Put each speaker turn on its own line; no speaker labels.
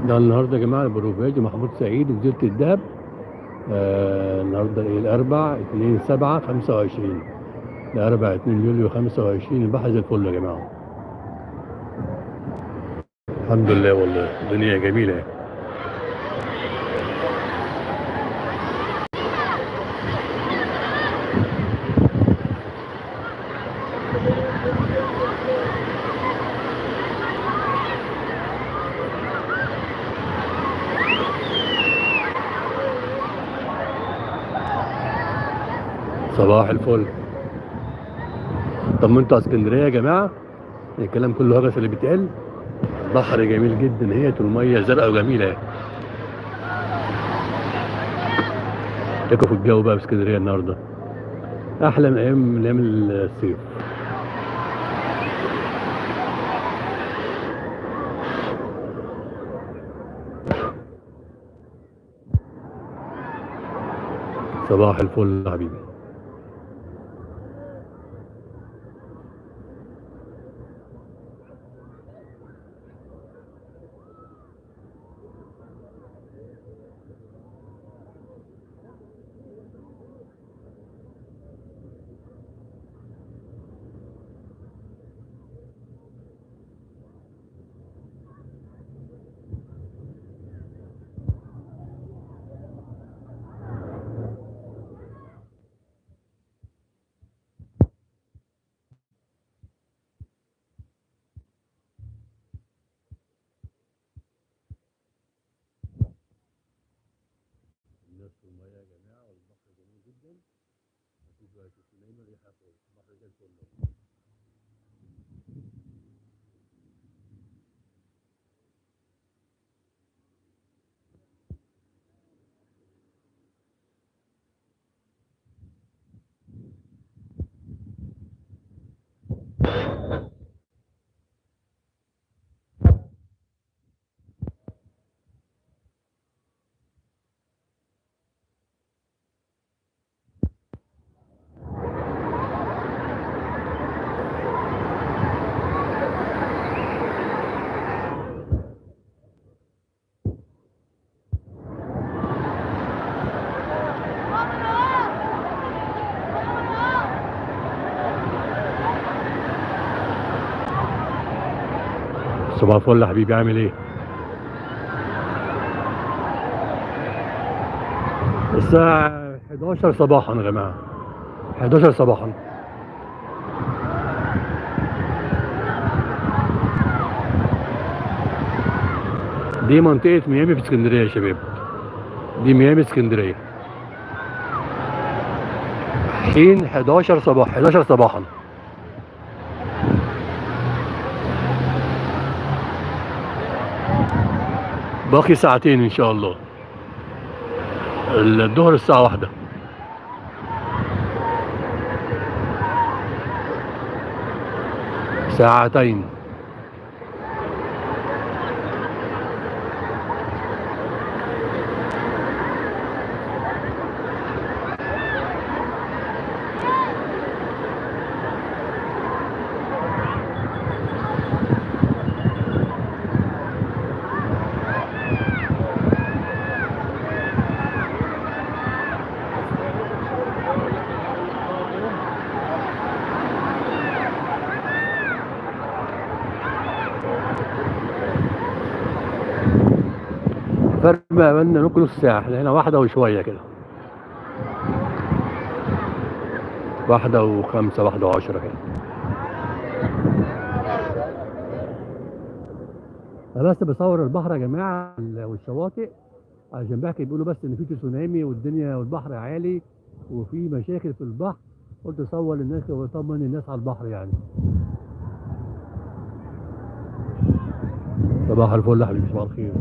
ده النهارده يا جماعه البروفاج محمود سعيد وجزيره الدهب. النهارده ايه؟ الاربع 2 7 25. الاربع 2 يوليو 25. البحر زي الفل يا جماعه. الحمد لله والله الدنيا جميله. صباح الفل. طمنتوا على اسكندريه يا جماعه؟ الكلام كله هجس اللي بيتقال. البحر جميل جدا، هي الميه زرقاء وجميله. لكم في الجو بقى في اسكندريه النهارده احلى من ايام الصيف. صباح الفل يا حبيبي. الناس في الميه يا جماعه والبحر جميل جدا. مفيش بقى تسونامي ولا اي حاجه خالص، البحر زي الفل. صباح الفل يا حبيبي، عامل ايه؟ الساعة 11 صباحا يا جماعة. 11 صباحا. دي منطقة ميامي في اسكندرية يا شباب. دي ميامي اسكندرية. حين 11 صباح، 11 صباحا. باقي ساعتين ان شاء الله. الظهر الساعة واحدة. ساعتين. فرق ما بيننا ممكن نص ساعة، احنا هنا واحدة وشوية كده. واحدة وخمسة، واحدة وعشرة كده. أنا بس بصور البحر يا جماعة والشواطئ، عشان بحكي بيقولوا بس إن في تسونامي والدنيا والبحر عالي وفي مشاكل في البحر. قلت أصور للناس وأطمن الناس على البحر يعني. صباح الفل يا حبيبي، صباح الخير.